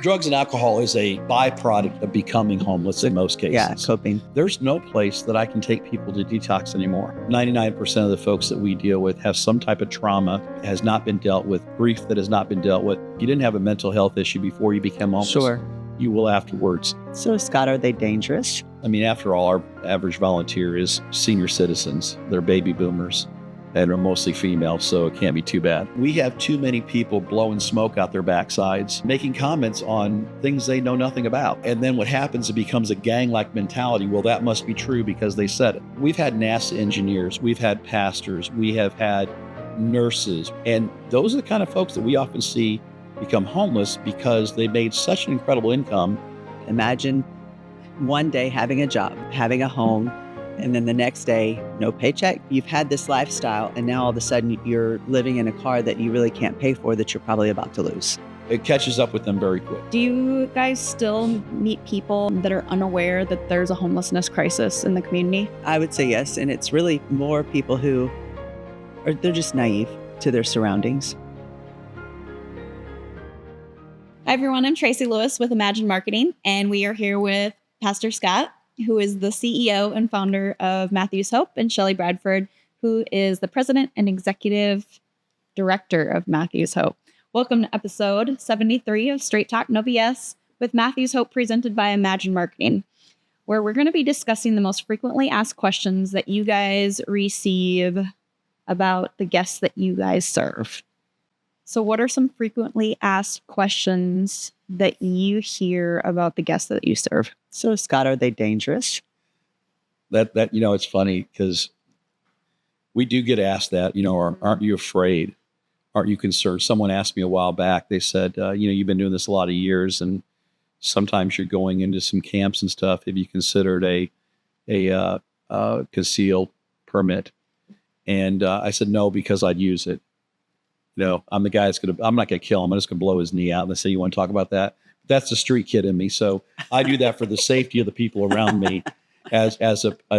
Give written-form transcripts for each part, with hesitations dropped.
Drugs and alcohol is a byproduct of becoming homeless in most cases. Yeah, coping. There's no place that I can take people to detox anymore. 99% of the folks that we deal with have some type of trauma, has not been dealt with, grief that has not been dealt with. You didn't have a mental health issue before you became homeless. Sure. You will afterwards. So, Scott, are they dangerous? I mean, after all, our average volunteer is senior citizens. They're baby boomers and are mostly female, so it can't be too bad. We have too many people blowing smoke out their backsides, making comments on things they know nothing about. And then what happens, it becomes a gang-like mentality. Well, that must be true because they said it. We've had NASA engineers, we've had pastors, we have had nurses, and those are the kind of folks that we often see become homeless because they made such an incredible income. Imagine one day having a job, having a home, and then the next day, no paycheck. You've had this lifestyle, and now all of a sudden you're living in a car that you really can't pay for that you're probably about to lose. It catches up with them very quick. Do you guys still meet people that are unaware that there's a homelessness crisis in the community? I would say yes, and it's really more people who they're just naive to their surroundings. Hi, everyone. I'm Tracy Lewis with Imagine Marketing, and we are here with Pastor Scott, who is the CEO and founder of Matthew's Hope, and Shelley Bradford, who is the president and executive director of Matthew's Hope. Welcome to episode 73 of Straight Talk No BS with Matthew's Hope, presented by Imagine Marketing, where we're going to be discussing the most frequently asked questions that you guys receive about the guests that you guys serve. So what are some frequently asked questions that you hear about the guests that you serve? So, Scott, are they dangerous? That it's funny because we do get asked that, aren't you afraid? Aren't you concerned? Someone asked me a while back, they said, you've been doing this a lot of years and sometimes you're going into some camps and stuff. Have you considered a concealed permit? And I said, no, because I'd use it. I'm the guy I'm not going to kill him. I'm just going to blow his knee out. And they say, you want to talk about that? That's the street kid in me. So I do that for the safety of the people around me as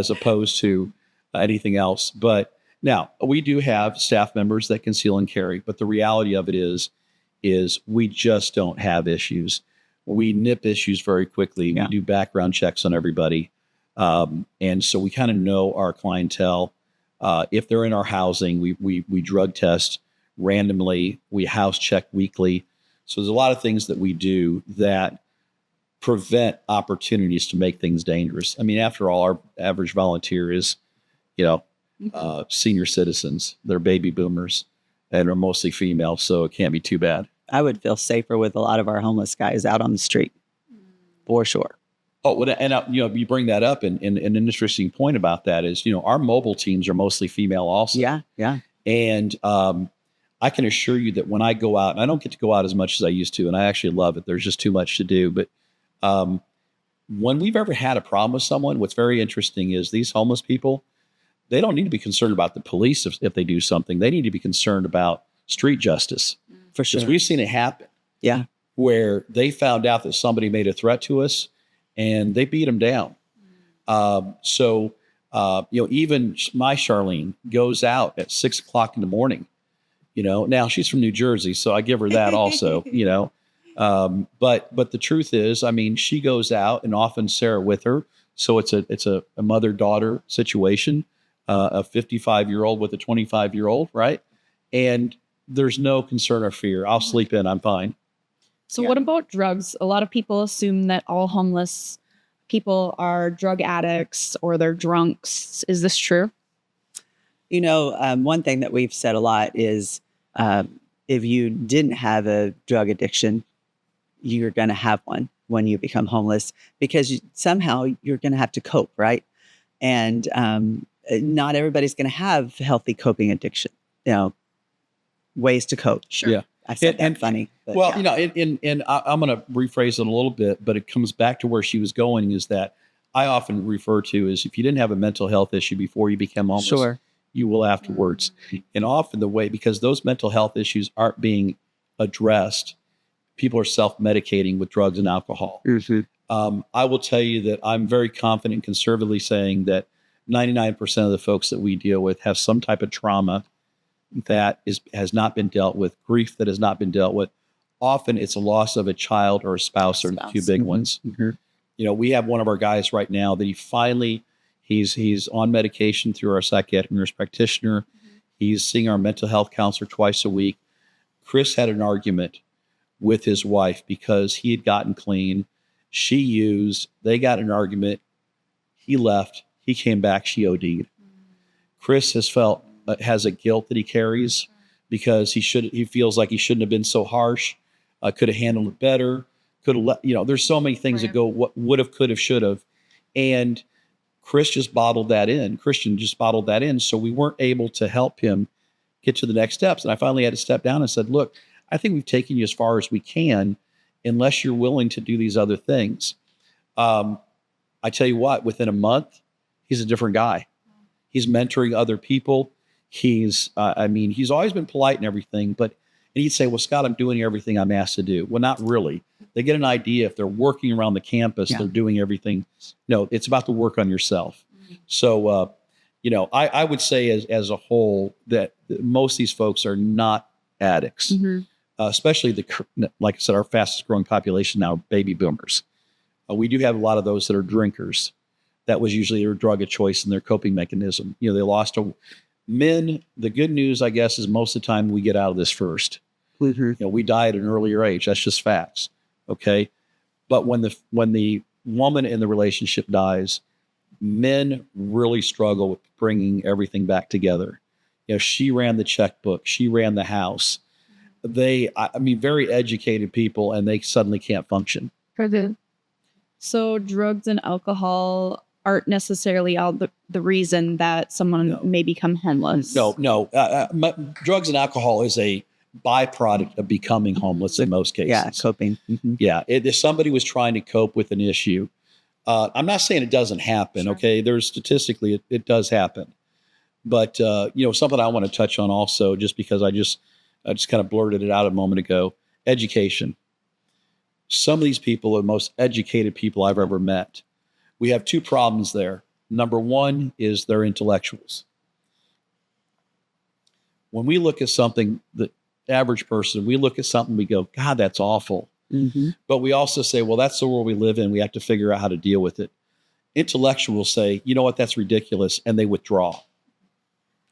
opposed to anything else. But now we do have staff members that conceal and carry. But the reality of it is we just don't have issues. We nip issues very quickly. Yeah. We do background checks on everybody. And so we kind of know our clientele. If they're in our housing, we drug test randomly, we house check weekly. So there's a lot of things that we do that prevent opportunities to make things dangerous. I mean, after all, our average volunteer is, senior citizens. They're baby boomers and are mostly female, so it can't be too bad. I would feel safer with a lot of our homeless guys out on the street, for sure. Oh, and you bring that up, and an interesting point about that is, our mobile teams are mostly female also. Yeah. And I can assure you that when I go out, and I don't get to go out as much as I used to, and I actually love it. There's just too much to do. But when we've ever had a problem with someone, what's very interesting is these homeless people, they don't need to be concerned about the police if they do something. They need to be concerned about street justice. For sure. Because we've seen it happen. Yeah. Where they found out that somebody made a threat to us and they beat them down. So even my Charlene goes out at 6 o'clock in the morning. Now she's from New Jersey, so I give her that also, but the truth is, I mean, she goes out and often Sarah with her. So it's a mother-daughter situation, a 55-year-old with a 25-year-old. Right. And there's no concern or fear. I'll sleep in. I'm fine. So What about drugs? A lot of people assume that all homeless people are drug addicts or they're drunks. Is this true? One thing that we've said a lot is if you didn't have a drug addiction, you're going to have one when you become homeless because somehow you're going to have to cope, right? And not everybody's going to have healthy coping addiction, ways to cope. Sure. Yeah. I said that funny. But well, I'm going to rephrase it a little bit, but it comes back to where she was going is that I often refer to as if you didn't have a mental health issue before you became homeless. Sure. You will afterwards. And often the way, because those mental health issues aren't being addressed, people are self-medicating with drugs and alcohol. Mm-hmm. I will tell you that I'm very confident conservatively saying that 99% of the folks that we deal with have some type of trauma that has not been dealt with, grief that has not been dealt with, often it's a loss of a child or a spouse are the two big ones. Mhm. You know, we have one of our guys right now that he's on medication through our psychiatric nurse practitioner. He's seeing our mental health counselor twice a week. Chris had an argument with his wife because he had gotten clean. She used, they got in an argument. He left. He came back. She OD'd. Chris has a guilt that he carries because he feels like he shouldn't have been so harsh. Could have handled it better. Could have there's so many things that go, what would have, could have, should have. And Christian just bottled that in. So we weren't able to help him get to the next steps. And I finally had to step down and said, look, I think we've taken you as far as we can, unless you're willing to do these other things. I tell you what, within a month, he's a different guy. He's mentoring other people. He's always been polite and everything, and he'd say, well, Scott, I'm doing everything I'm asked to do. Well, not really. They get an idea if they're working around the campus, they're doing everything. No, it's about the work on yourself. So, I would say as a whole that most of these folks are not addicts, especially like I said, our fastest growing population now, baby boomers. We do have a lot of those that are drinkers. That was usually their drug of choice and their coping mechanism. They lost men. The good news, I guess, is most of the time we get out of this first. We die at an earlier age. That's just facts. Okay. But when the woman in the relationship dies, men really struggle with bringing everything back together. She ran the checkbook. She ran the house. Very educated people, and they suddenly can't function. So drugs and alcohol aren't necessarily all the reason that someone may become homeless. No. Drugs and alcohol is a byproduct of becoming homeless in most cases. Yeah, coping. Yeah, if somebody was trying to cope with an issue, I'm not saying it doesn't happen. Sure. Okay, there's statistically it does happen, but something I want to touch on also, just because I just kind of blurted it out a moment ago. Education. Some of these people are the most educated people I've ever met. We have two problems there. Number one is they're intellectuals. When we look at something, the average person, we look at something, we go, God, that's awful. But we also say, well, that's the world we live in. We have to figure out how to deal with it. Intellectuals say, you know what, that's ridiculous. And they withdraw.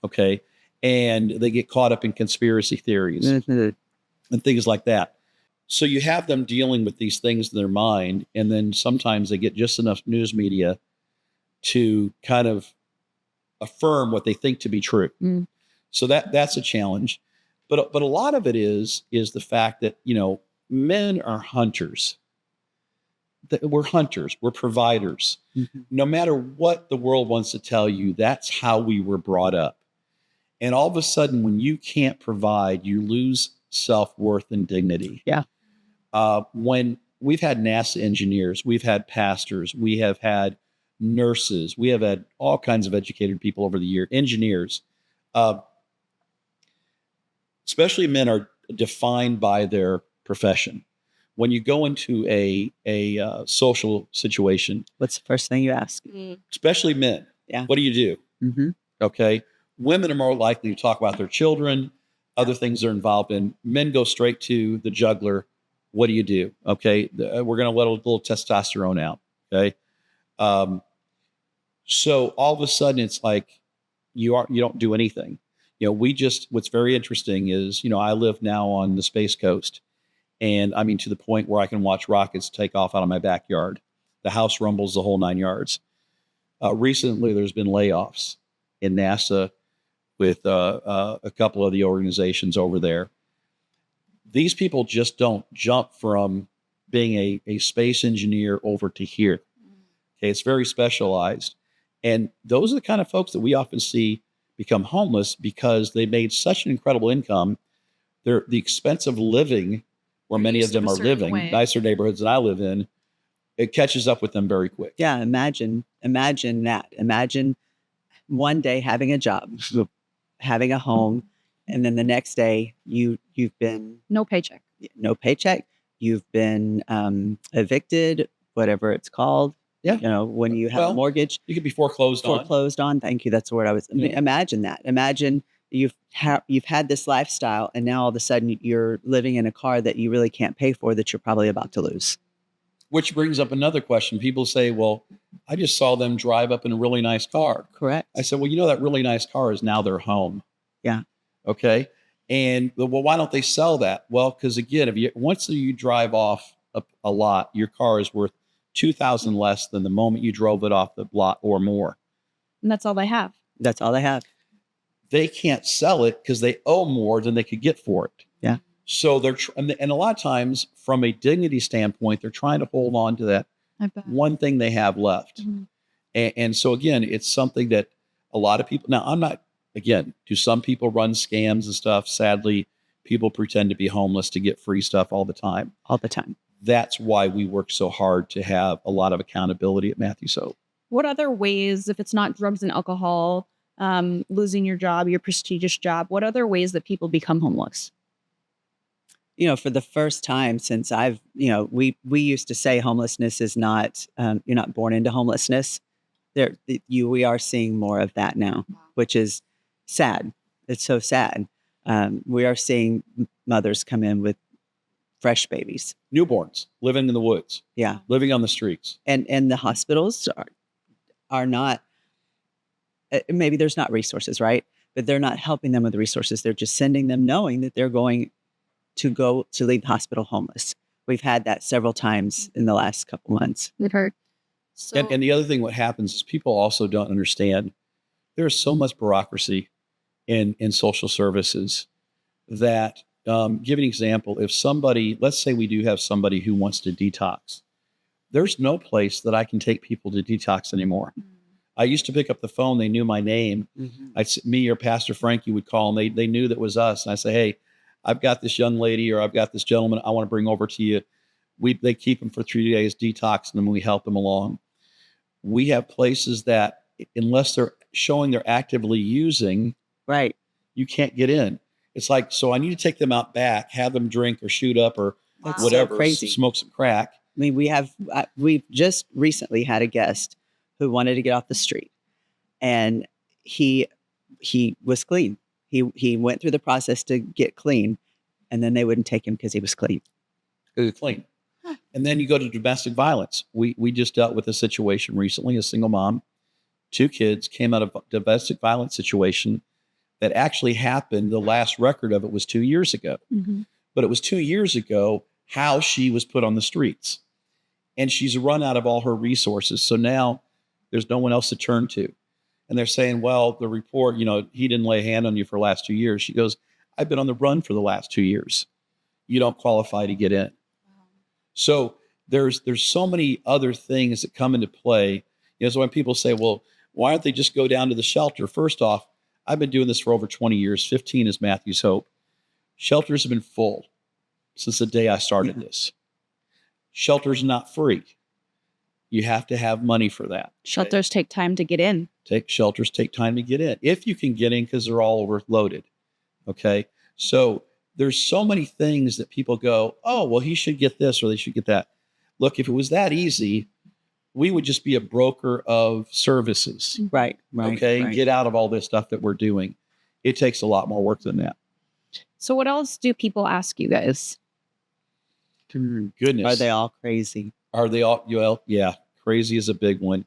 Okay. And they get caught up in conspiracy theories and things like that. So you have them dealing with these things in their mind, and then sometimes they get just enough news media to kind of affirm what they think to be true. So that's a challenge. But a lot of it is the fact that, men are hunters. We're hunters. We're providers. No matter what the world wants to tell you, that's how we were brought up. And all of a sudden, when you can't provide, you lose self-worth and dignity. Yeah. When we've had NASA engineers, we've had pastors, we have had nurses, we have had all kinds of educated people over the year, engineers, especially men are defined by their profession. When you go into a social situation, what's the first thing you ask? Especially men. Yeah. What do you do? Okay. Women are more likely to talk about their children, other things they're involved in. Men go straight to the juggler. What do you do? Okay. We're going to let a little testosterone out. Okay. So all of a sudden it's like you don't do anything. What's very interesting is, I live now on the Space Coast, and to the point where I can watch rockets take off out of my backyard. The house rumbles the whole 9 yards. Recently there's been layoffs in NASA with a couple of the organizations over there. These people just don't jump from being a space engineer over to here. Okay, it's very specialized. And those are the kind of folks that we often see become homeless because they made such an incredible income. The expense of living, where many of them are living, nicer neighborhoods than I live in, it catches up with them very quick. Yeah, imagine that. Imagine one day having a job, having a home, and then the next day you've been no paycheck. You've been evicted, whatever it's called. Yeah. When you have a mortgage, you could be foreclosed on. Thank you. That's the word I was. Imagine that. Imagine you've had this lifestyle, and now all of a sudden you're living in a car that you really can't pay for, that you're probably about to lose. Which brings up another question. People say, well, I just saw them drive up in a really nice car. Correct. I said, well, that really nice car is now their home. Yeah. Okay. And well, why don't they sell that? Well, because again, once you drive off a lot, your car is worth $2,000 less than the moment you drove it off the lot or more. And that's all they have. That's all they have. They can't sell it because they owe more than they could get for it. Yeah. So and a lot of times, from a dignity standpoint, they're trying to hold on to that one thing they have left. Mm-hmm. And so again, it's something that a lot of people. Now, do some people run scams and stuff? Sadly, people pretend to be homeless to get free stuff all the time. All the time. That's why we work so hard to have a lot of accountability at Matthews Hope. What other ways, if it's not drugs and alcohol, losing your job, your prestigious job, what other ways that people become homeless? For the first time since we used to say homelessness is not, you're not born into homelessness. We are seeing more of that now, which is sad. It's so sad. We are seeing mothers come in with fresh babies, newborns, living in the woods. Yeah. Living on the streets. And the hospitals are not, maybe there's not resources, right? But they're not helping them with the resources. They're just sending them knowing that they're going to leave the hospital homeless. We've had that several times in the last couple months. We've heard. So, and the other thing, what happens is people also don't understand there's so much bureaucracy in social services that, give an example, if somebody, let's say we do have somebody who wants to detox, there's no place that I can take people to detox anymore. I used to pick up the phone. They knew my name. Mm-hmm. Me or Pastor Frankie would call, and they knew that was us. And I say, hey, I've got this young lady or I've got this gentleman I want to bring over to you. They keep them for 3 days, detox them, and we help them along. We have places that, unless they're showing they're actively using, right, you can't get in. It's like, so I need to take them out back, have them drink or shoot up or That's whatever, so crazy. Smoke some crack. I mean, we've just recently had a guest who wanted to get off the street, and he was clean. He went through the process to get clean, and then they wouldn't take him because he was clean. Clean. And then you go to domestic violence. We just dealt with a situation recently, a single mom, 2 kids, came out of a domestic violence situation that actually happened. The last record of it was 2 years ago. Mm-hmm. But it was 2 years ago how she was put on the streets. And she's run out of all her resources. So now there's no one else to turn to. And they're saying, well, the report, he didn't lay a hand on you for the last 2 years. She goes, I've been on the run for the last 2 years. You don't qualify to get in. So there's so many other things that come into play. So when people say, well, why don't they just go down to the shelter? First off, I've been doing this for over 20 years. 15 is Matthews Hope. Shelters have been full since the day I started this. Shelter's not free. You have to have money for that. Shelters take time to get in. Shelters take time to get in. If you can get in, because they're all overloaded. Okay. So there's so many things that people go, oh, well, he should get this or they should get that. Look, if it was that easy, we would just be a broker of services. Right. Okay. Right. Get out of all this stuff that we're doing. It takes a lot more work than that. So what else do people ask you guys? Goodness. Are they all crazy? Are they all? Well, yeah. Crazy is a big one.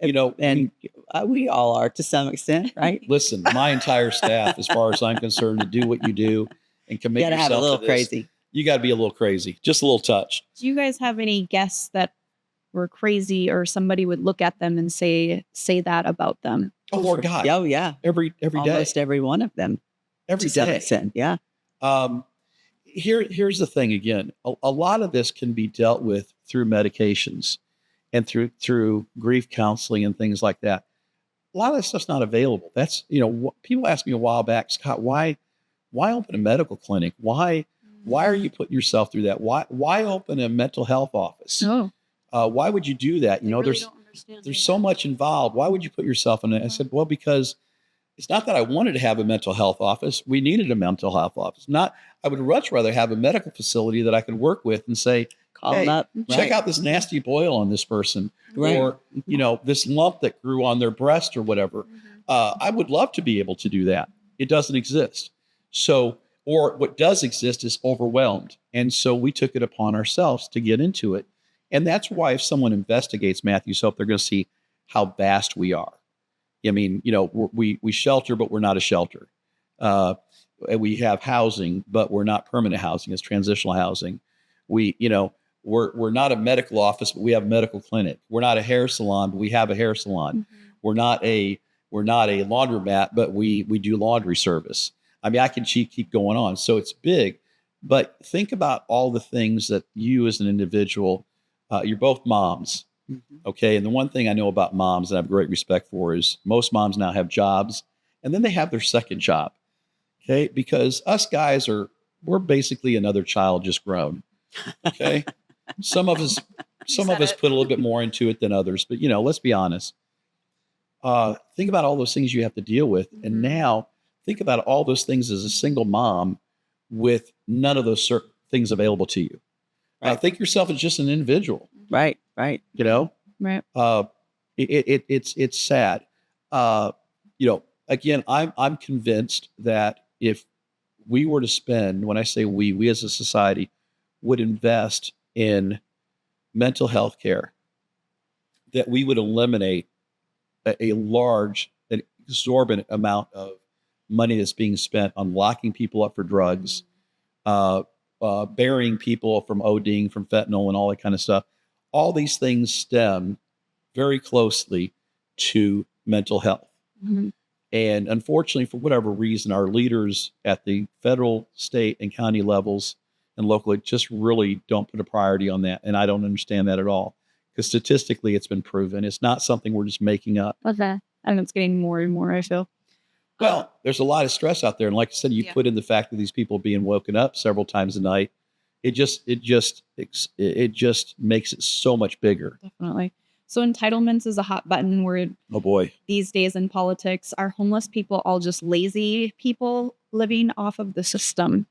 We all are to some extent, right? Listen, my entire staff, as far as I'm concerned, to do what you do and commit yourself have a little to this, crazy. You got to be a little crazy, just a little touch. Do you guys have any guests that were crazy, or somebody would look at them and say that about them? Oh, Lord God. Oh, yeah. Every day. Almost every one of them. Every to some day. extent, yeah. Here's the thing again. A lot of this can be dealt with through medications and through grief counseling and things like that. A lot of that stuff's not available. That's, people asked me a while back, Scott, why open a medical clinic? Why are you putting yourself through that? Why open a mental health office? Oh. Why would you do that? There's so much involved. Why would you put yourself in it? I said, well, because it's not that I wanted to have a mental health office. We needed a mental health office. I would much rather have a medical facility that I could work with and say, call them up. Check out this nasty boil on this person, right. Or this lump that grew on their breast or whatever. I would love to be able to do that. It doesn't exist. So, or what does exist is overwhelmed. And so we took it upon ourselves to get into it. And that's why if someone investigates Matthew's Hope, they're going to see how vast we are. I mean, we shelter, but we're not a shelter. We have housing, but we're not permanent housing. It's transitional housing. We're not a medical office, but we have a medical clinic. We're not a hair salon, but we have a hair salon. Mm-hmm. We're not a laundromat, but we do laundry service. I mean, I can keep going on. So it's big, but think about all the things that you as an individual, you're both moms. Mm-hmm. Okay. And the one thing I know about moms that I have great respect for is most moms now have jobs and then they have their second job. Okay. Because us guys we're basically another child just grown. Okay. Some of us put a little bit more into it than others, but let's be honest. Think about all those things you have to deal with. Mm-hmm. And now think about all those things as a single mom with none of those certain things available to you. Right. Think yourself as just an individual. Right. Right. It's sad. Again, I'm convinced that if we were to spend, when I say we as a society would invest in mental health care, that we would eliminate a large, an exorbitant amount of money that's being spent on locking people up for drugs, burying people from ODing, from fentanyl and all that kind of stuff. All these things stem very closely to mental health. Mm-hmm. And unfortunately, for whatever reason, our leaders at the federal, state, and county levels and locally just really don't put a priority on that. And I don't understand that at all. Because statistically, it's been proven. It's not something we're just making up. What's that? And it's getting more and more, I feel. Well, there's a lot of stress out there. And like I said, you put in the fact that these people being woken up several times a night. It just makes it so much bigger. Definitely. So entitlements is a hot button word. Oh boy. These days in politics, are homeless people all just lazy people living off of the system?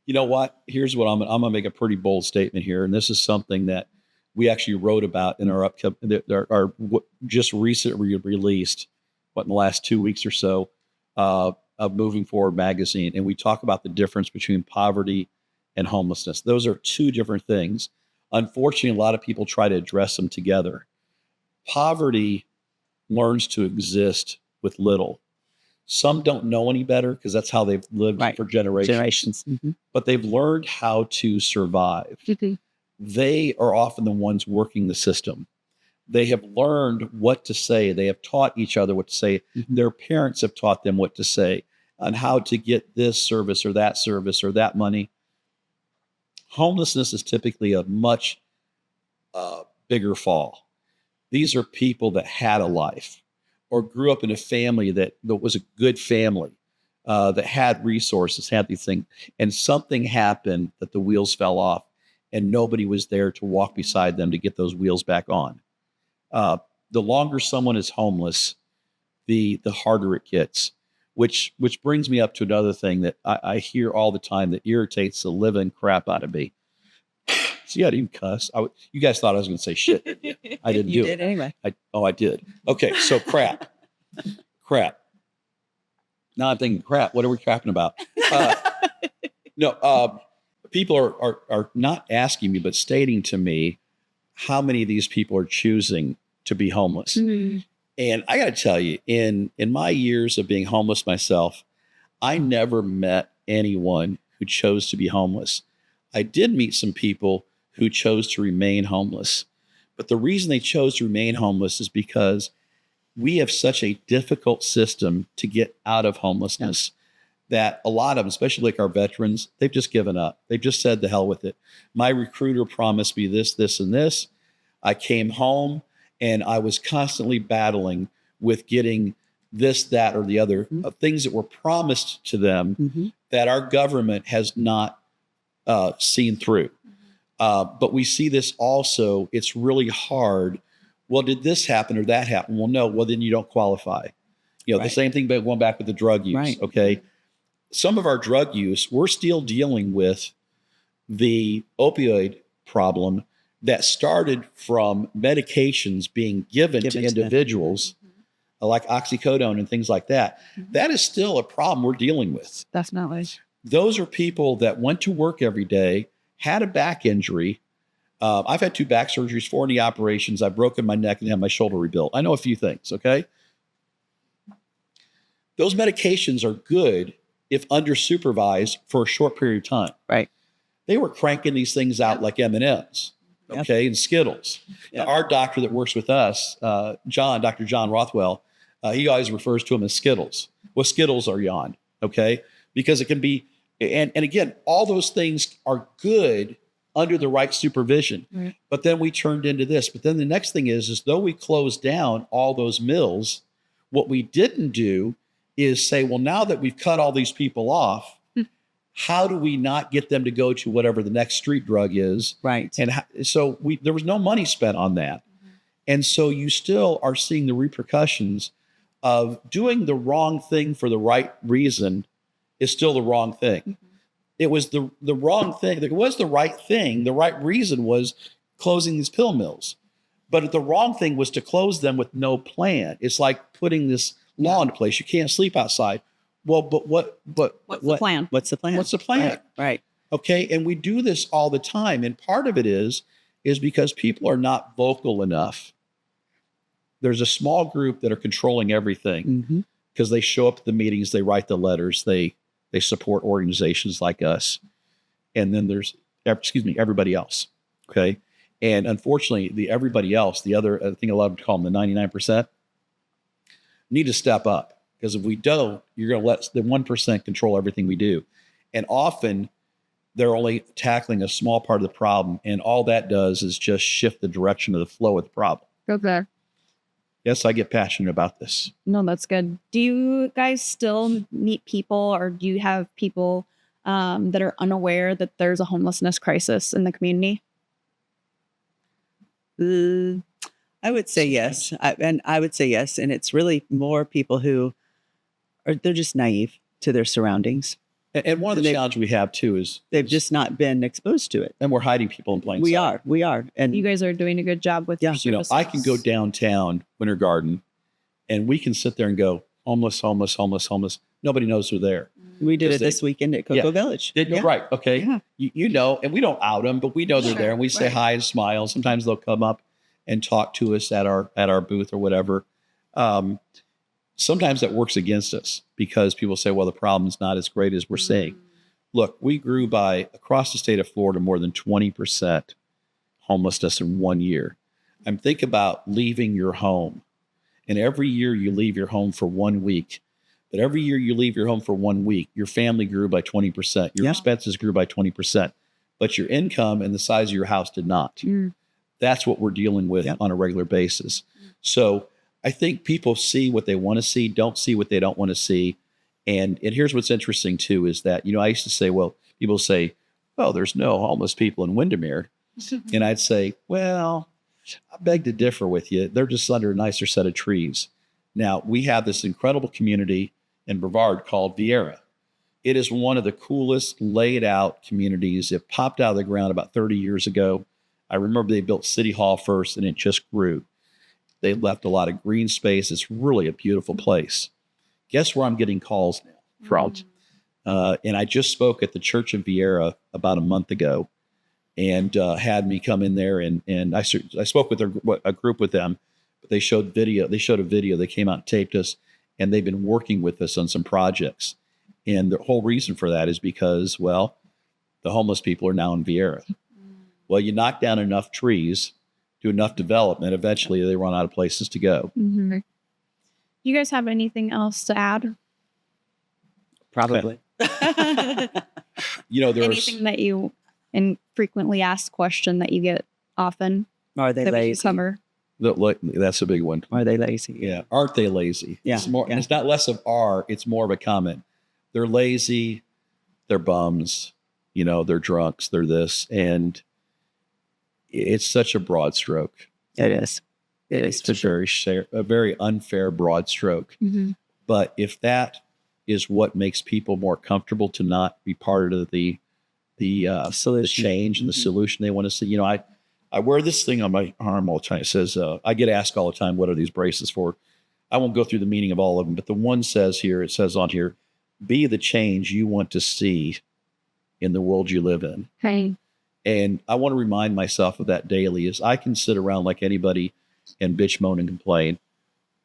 You know what? Here's what I'm going to make a pretty bold statement here. And this is something that we actually wrote about in our just recently released, in the last 2 weeks or so, of Moving Forward magazine. And we talk about the difference between poverty and homelessness. Those are two different things. Unfortunately, a lot of people try to address them together. Poverty learns to exist with little. Some don't know any better because that's how they've lived for generations. Mm-hmm. But they've learned how to survive. Mm-hmm. They are often the ones working the system. They have learned what to say. They have taught each other what to say. Mm-hmm. Their parents have taught them what to say on how to get this service or that money. Homelessness is typically a much bigger fall. These are people that had a life or grew up in a family that was a good family, that had resources, had these things, and something happened that the wheels fell off and nobody was there to walk beside them to get those wheels back on. The longer someone is homeless, the harder it gets, which brings me up to another thing that I hear all the time that irritates the living crap out of me. See, I didn't cuss. You guys thought I was going to say shit. I didn't do it. You did anyway. I did. Okay, so crap. Now I'm thinking crap. What are we crapping about? People are not asking me, but stating to me how many of these people are choosing to be homeless. Mm-hmm. And I got to tell you, in my years of being homeless myself, I never met anyone who chose to be homeless. I did meet some people who chose to remain homeless. But the reason they chose to remain homeless is because we have such a difficult system to get out of homelessness that a lot of them, especially like our veterans, they've just given up. They've just said the hell with it. My recruiter promised me this, this, and this. I came home and I was constantly battling with getting this, that, or the other things that were promised to them that our government has not seen through. But we see this also, it's really hard. Well, did this happen or that happen? Well, no, well, then you don't qualify. The same thing, but going back with the drug use, okay? Some of our drug use, we're still dealing with the opioid problem that started from medications being given to individuals like oxycodone and things like that. That is still a problem we're dealing with. Definitely. Those are people that went to work every day, had a back injury. I've had 2 back surgeries, 4 knee operations. I've broken my neck and had my shoulder rebuilt. I know a few things, okay? Those medications are good if undersupervised for a short period of time. Right. They were cranking these things out like M&Ms, okay, and Skittles. Yep. Now, our doctor that works with us, Dr. John Rothwell, he always refers to them as Skittles. Well, Skittles are yawn, okay? Because it can be, and again, all those things are good under the right supervision. Right. But then we turned into this. But then the next thing is though we closed down all those mills, what we didn't do is say, well, now that we've cut all these people off, how do we not get them to go to whatever the next street drug is? Right. And so there was no money spent on that. And so you still are seeing the repercussions of doing the wrong thing for the right reason is still the wrong thing. It was the wrong thing. It was the right thing. The right reason was closing these pill mills. But the wrong thing was to close them with no plan. It's like putting this law into place. You can't sleep outside. Well, but What's the plan? What's the plan? What's the plan? Right. Okay. And we do this all the time. And part of it is because people are not vocal enough. There's a small group that are controlling everything because they show up at the meetings, they write the letters, they support organizations like us. And then there's, everybody else. Okay. And unfortunately, the everybody else, the other, I think a lot of them call them the 99%, need to step up. Because if we don't, you're going to let the 1% control everything we do. And often they're only tackling a small part of the problem. And all that does is just shift the direction of the flow of the problem. Okay. Yes, I get passionate about this. No, that's good. Do you guys still meet people, or do you have people that are unaware that there's a homelessness crisis in the community? I would say yes. I would say yes. And it's really more people who they're just naive to their surroundings. And one of the challenges we have too is They've just not been exposed to it. and we're hiding people in plain sight. We are. And You guys are doing a good job with Yeah. your You know, I can go services. downtown, Winter Garden, and we can sit there and go, homeless, homeless, homeless, homeless. Nobody knows they're there. we did Because it this weekend at Cocoa Yeah. Village. Yeah. Right. Okay. Yeah. You know, and we don't out them, but we know they're Sure, there, and we say right. hi and smile. Sometimes they'll come up and talk to us at our booth or whatever. Sometimes that works against us because people say, well, the problem's not as great as we're saying. Look, we grew by across the state of Florida more than 20% homelessness in 1 year. I'm think about leaving your home. And every year you leave your home for 1 week. But every year you leave your home for 1 week, your family grew by 20%. Your Yeah. expenses grew by 20%. But your income and the size of your house did not. That's what we're dealing with Yep. on a regular basis. So I think people see what they want to see, don't see what they don't want to see. And here's what's interesting too, is that, you know, I used to say, well, people say, well, there's no homeless people in Windermere. And I'd say, well, I beg to differ with you. They're just under a nicer set of trees. Now, we have this incredible community in Brevard called Vieira. It is one of the coolest laid out communities. It popped out of the ground about 30 years ago. I remember they built City Hall first, and it just grew. They left a lot of green space. It's really a beautiful place. Guess where I'm getting calls now from? And I just spoke at the Church of Vieira about a month ago, and had me come in there, and I spoke with a group with them. But they showed video. They showed a video. They came out and taped us, and they've been working with us on some projects. And the whole reason for that is because, well, the homeless people are now in Vieira. Well, you knock down enough trees, do enough development, eventually they run out of places to go. You guys have anything else to add? Probably. You know, there's Anything that you infrequently asked question that you get often Are they that we should lazy? cover? that's a big one. Are they lazy? Yeah. Aren't they lazy? Yeah, It's more, yeah. it's not less of are, it's more of a comment. They're lazy, they're bums, you know, they're drunks, they're this. And it's such a broad stroke. It is. It is It's a very unfair broad stroke. But if that is what makes people more comfortable to not be part of the solution. change and the Mhm. solution they want to see, you know, I wear this thing on my arm all the time. It says, I get asked all the time, what are these braces for? I won't go through the meaning of all of them, but the one says here, it says on here, be the change you want to see in the world you live in. Right. And I want to remind myself of that daily as I can sit around like anybody and bitch, moan, and complain,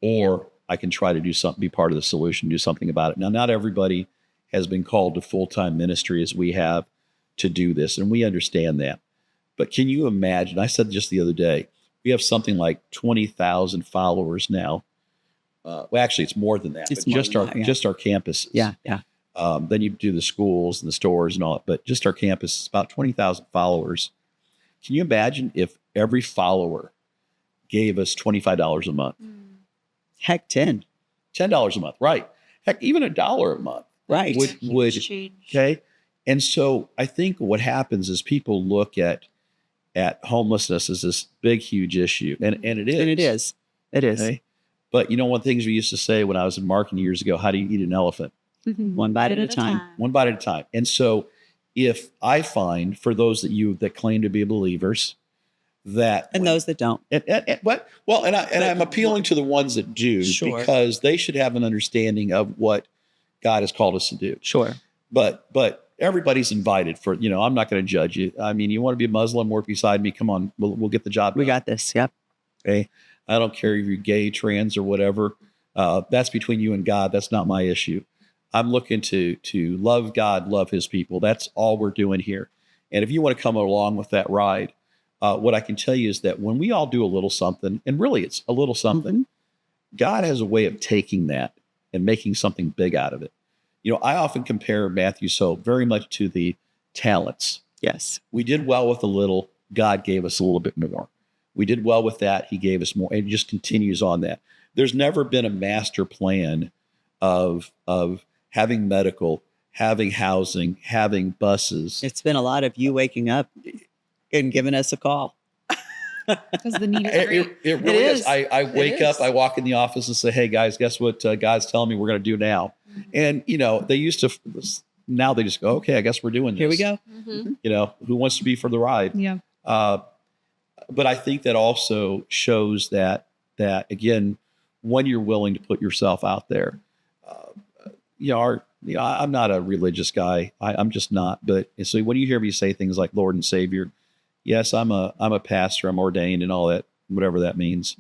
or I can try to do something, be part of the solution, do something about it. Now, not everybody has been called to full-time ministry as we have to do this, and we understand that. But can you imagine, I said just the other day, we have something like 20,000 followers now. Well, actually, it's more than that. It's But more just than our that, yeah. just our campuses. Yeah. Then you do the schools and the stores and all that. But just our campus is about 20,000 followers. Can you imagine if every follower gave us $25 a month? Heck, 10. $10 a month, right? Heck, even $1 a month. Right. Would Change. okay. And so I think what happens is people look at homelessness as this big, huge issue. And it is. And it is. It is. Okay? But you know, one of the things we used to say when I was in marketing years ago, how do you eat an elephant? One bite at a time. One bite at a time. And so if I find for those that claim to be believers that And those that don't. I'm appealing to the ones that do, Sure. because they should have an understanding of what God has called us to do. Sure. But everybody's invited for, I'm not going to judge you. I mean, you want to be a Muslim, work beside me. Come on, we'll get the job done. We got this. Yep. Okay. I don't care if you're gay, trans, or whatever. That's between you and God. That's not my issue. I'm looking to love God, love his people. That's all we're doing here. And if you want to come along with that ride, what I can tell you is that when we all do a little something, and really it's a little something, God has a way of taking that and making something big out of it. I often compare Matthew's Hope very much to the talents. Yes. We did well with a little. God gave us a little bit more. We did well with that. He gave us more. And it just continues on that. There's never been a master plan of having medical, having housing, having buses. It's been a lot of you waking up and giving us a call. Because the need is great. It really is. is. I wake up, I walk in the office and say, hey, guys, guess what God's telling me we're going to do now? And, they used to, now they just go, okay, I guess we're doing this. Here we go. Who wants to be for the ride? Yeah. But I think that also shows that again, when you're willing to put yourself out there, I'm not a religious guy. I'm just not. But so when you hear me say things like Lord and Savior, yes, I'm a pastor. I'm ordained and all that, whatever that means.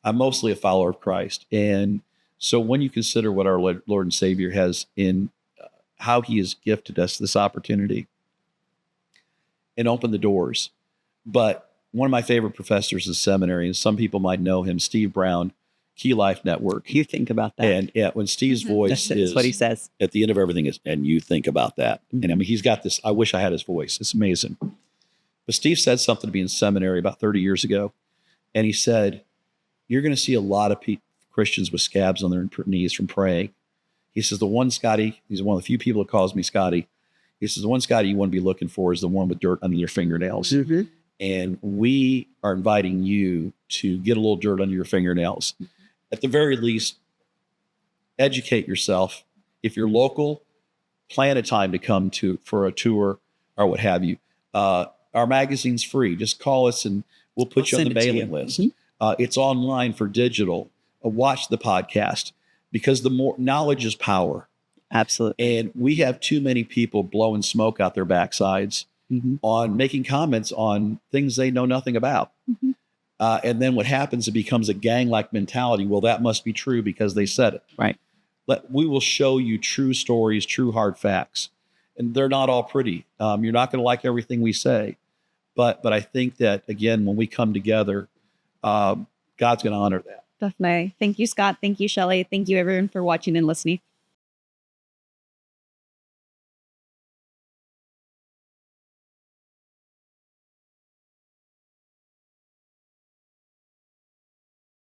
I'm mostly a follower of Christ. And so when you consider what our Lord and Savior has in how he has gifted us this opportunity and opened the doors. But one of my favorite professors in seminary, and some people might know him, Steve Brown, Key Life Network. You think about that. And when Steve's voice That's is what he says. at the end of everything is, and you think about that. And I mean, he's got this, I wish I had his voice. It's amazing. But Steve said something to me in seminary about 30 years ago. And he said, you're going to see a lot of Christians with scabs on their knees from praying. He says, the one Scotty, he's one of the few people that calls me Scotty. He says, the one Scotty you want to be looking for is the one with dirt under their fingernails. And we are inviting you to get a little dirt under your fingernails. At the very least, educate yourself. If you're local, plan a time to come for a tour or what have you. Our magazine's free. Just call us and we'll put you on the mailing list. It's online for digital. Watch the podcast, because the more knowledge is power. Absolutely. And we have too many people blowing smoke out their backsides on making comments on things they know nothing about. And then what happens, it becomes a gang-like mentality. Well, that must be true because they said it. Right. We will show you true stories, true hard facts. And they're not all pretty. You're not going to like everything we say. But I think that, again, when we come together, God's going to honor that. Definitely. Thank you, Scott. Thank you, Shelley. Thank you, everyone, for watching and listening.